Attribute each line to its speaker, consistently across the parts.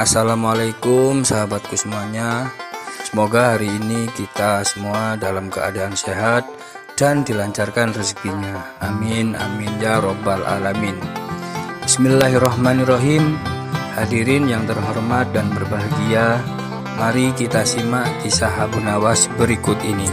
Speaker 1: Assalamualaikum sahabatku semuanya. Semoga hari ini kita semua dalam keadaan sehat dan dilancarkan rezekinya. Amin amin ya robbal alamin. Bismillahirrahmanirrahim. Hadirin yang terhormat dan berbahagia, mari kita simak kisah Abu Nawas berikut ini.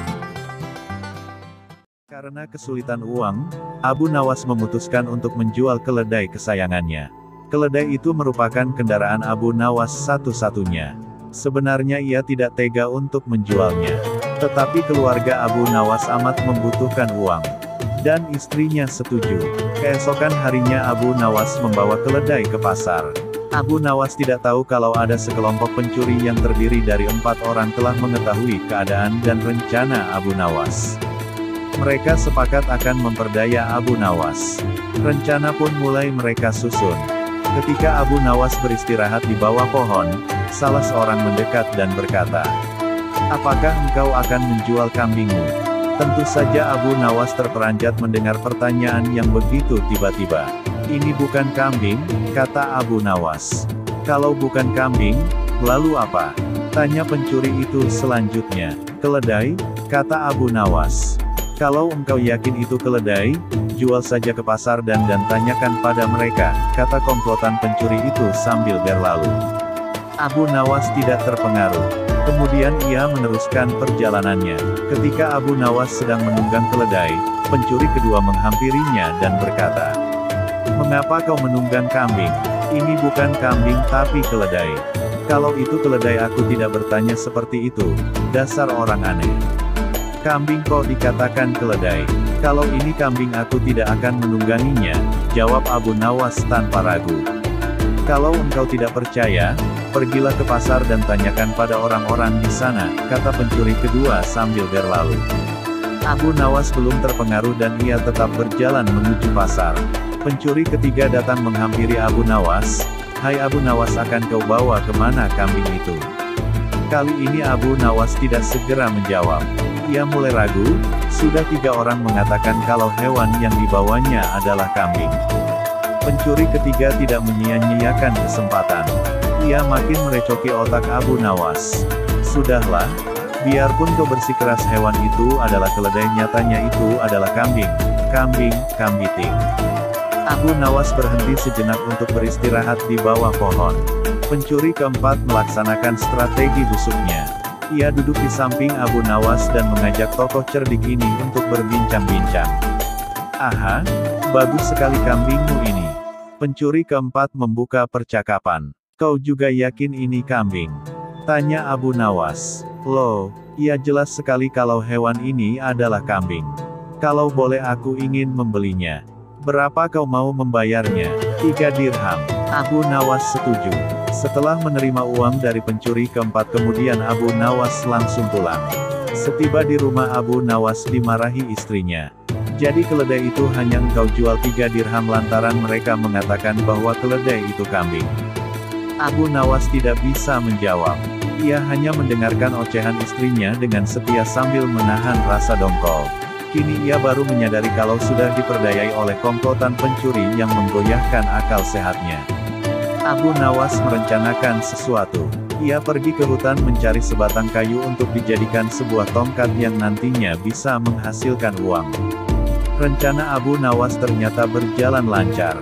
Speaker 2: Karena kesulitan uang, Abu Nawas memutuskan untuk menjual keledai kesayangannya. Keledai itu merupakan kendaraan Abu Nawas satu-satunya. Sebenarnya ia tidak tega untuk menjualnya. Tetapi keluarga Abu Nawas amat membutuhkan uang. Dan istrinya setuju. Keesokan harinya Abu Nawas membawa keledai ke pasar. Abu Nawas tidak tahu kalau ada sekelompok pencuri yang terdiri dari 4 orang telah mengetahui keadaan dan rencana Abu Nawas. Mereka sepakat akan memperdaya Abu Nawas. Rencana pun mulai mereka susun. Ketika Abu Nawas beristirahat di bawah pohon, salah seorang mendekat dan berkata, "Apakah engkau akan menjual kambingmu?" Tentu saja Abu Nawas terperanjat mendengar pertanyaan yang begitu tiba-tiba. "Ini bukan kambing," kata Abu Nawas. "Kalau bukan kambing, lalu apa?" tanya pencuri itu selanjutnya. "Keledai," kata Abu Nawas. "Kalau engkau yakin itu keledai, jual saja ke pasar dan tanyakan pada mereka," kata komplotan pencuri itu sambil berlalu. Abu Nawas tidak terpengaruh. Kemudian ia meneruskan perjalanannya. Ketika Abu Nawas sedang menunggang keledai, pencuri kedua menghampirinya dan berkata, "Mengapa kau menunggang kambing? Ini bukan kambing tapi keledai." "Kalau itu keledai aku tidak bertanya seperti itu, dasar orang aneh. Kambing kok dikatakan keledai? Kalau ini kambing aku tidak akan menungganginya," jawab Abu Nawas tanpa ragu. "Kalau engkau tidak percaya, pergilah ke pasar dan tanyakan pada orang-orang di sana," kata pencuri kedua sambil berlalu. Abu Nawas belum terpengaruh dan ia tetap berjalan menuju pasar. Pencuri ketiga datang menghampiri Abu Nawas. "Hai Abu Nawas, akan kau bawa kemana kambing itu?" Kali ini Abu Nawas tidak segera menjawab. Ia mulai ragu. Sudah 3 orang mengatakan kalau hewan yang dibawanya adalah kambing. Pencuri ketiga tidak menyia-nyiakan kesempatan. Ia makin merecoki otak Abu Nawas. "Sudahlah, biarpun kau bersikeras hewan itu adalah keledai, nyatanya itu adalah kambing. Kambing, kambiting." Abu Nawas berhenti sejenak untuk beristirahat di bawah pohon. Pencuri keempat melaksanakan strategi busuknya. Ia duduk di samping Abu Nawas dan mengajak tokoh cerdik ini untuk berbincang-bincang. "Aha, bagus sekali kambingmu ini." Pencuri keempat membuka percakapan. "Kau juga yakin ini kambing?" tanya Abu Nawas. "Loh, ia jelas sekali kalau hewan ini adalah kambing. Kalau boleh aku ingin membelinya. Berapa kau mau membayarnya?" "3 dirham." Abu Nawas setuju. Setelah menerima uang dari pencuri keempat, kemudian Abu Nawas langsung pulang. Setiba di rumah, Abu Nawas dimarahi istrinya. "Jadi keledai itu hanya engkau jual 3 dirham lantaran mereka mengatakan bahwa keledai itu kambing?" Abu Nawas tidak bisa menjawab. Ia hanya mendengarkan ocehan istrinya dengan setia sambil menahan rasa dongkol. Kini ia baru menyadari kalau sudah diperdayai oleh komplotan pencuri yang menggoyahkan akal sehatnya. Abu Nawas merencanakan sesuatu. Ia pergi ke hutan mencari sebatang kayu untuk dijadikan sebuah tongkat yang nantinya bisa menghasilkan uang. Rencana Abu Nawas ternyata berjalan lancar.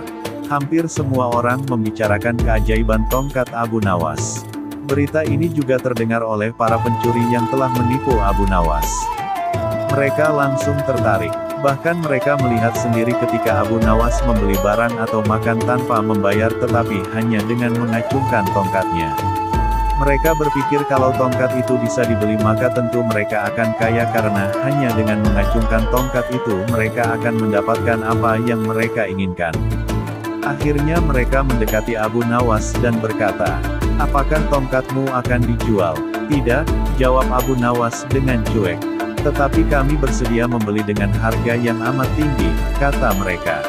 Speaker 2: Hampir semua orang membicarakan keajaiban tongkat Abu Nawas. Berita ini juga terdengar oleh para pencuri yang telah menipu Abu Nawas. Mereka langsung tertarik. Bahkan mereka melihat sendiri ketika Abu Nawas membeli barang atau makan tanpa membayar tetapi hanya dengan mengacungkan tongkatnya. Mereka berpikir kalau tongkat itu bisa dibeli maka tentu mereka akan kaya karena hanya dengan mengacungkan tongkat itu mereka akan mendapatkan apa yang mereka inginkan. Akhirnya mereka mendekati Abu Nawas dan berkata, "Apakah tongkatmu akan dijual?" "Tidak," jawab Abu Nawas dengan cuek. "Tetapi kami bersedia membeli dengan harga yang amat tinggi," kata mereka.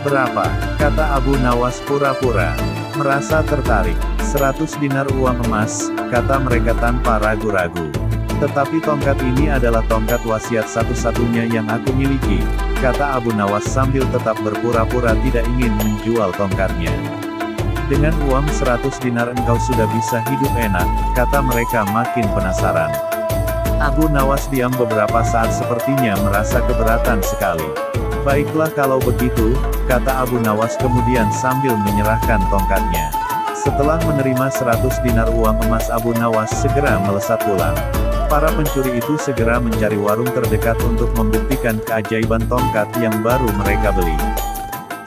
Speaker 2: "Berapa?" kata Abu Nawas pura-pura merasa tertarik. 100 dinar uang emas, kata mereka tanpa ragu-ragu. "Tetapi tongkat ini adalah tongkat wasiat satu-satunya yang aku miliki," kata Abu Nawas sambil tetap berpura-pura tidak ingin menjual tongkatnya. Dengan uang 100 dinar engkau sudah bisa hidup enak, kata mereka makin penasaran. Abu Nawas diam beberapa saat sepertinya merasa keberatan sekali. Baiklah kalau begitu, kata Abu Nawas kemudian sambil menyerahkan tongkatnya. Setelah menerima 100 dinar uang emas, Abu Nawas segera melesat pulang. Para pencuri itu segera mencari warung terdekat untuk membuktikan keajaiban tongkat yang baru mereka beli.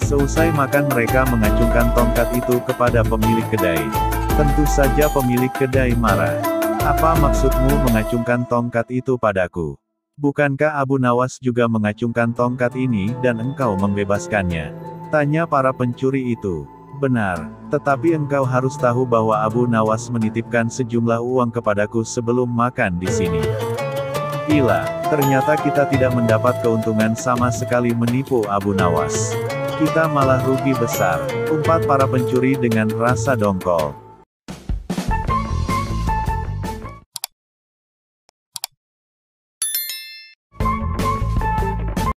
Speaker 2: Seusai makan mereka mengacungkan tongkat itu kepada pemilik kedai. Tentu saja pemilik kedai marah. Apa maksudmu mengacungkan tongkat itu padaku? Bukankah Abu Nawas juga mengacungkan tongkat ini dan engkau membebaskannya? Tanya para pencuri itu. Benar, tetapi engkau harus tahu bahwa Abu Nawas menitipkan sejumlah uang kepadaku sebelum makan di sini. Gila, ternyata kita tidak mendapat keuntungan sama sekali menipu Abu Nawas. Kita malah rugi besar, umpat para pencuri dengan rasa dongkol.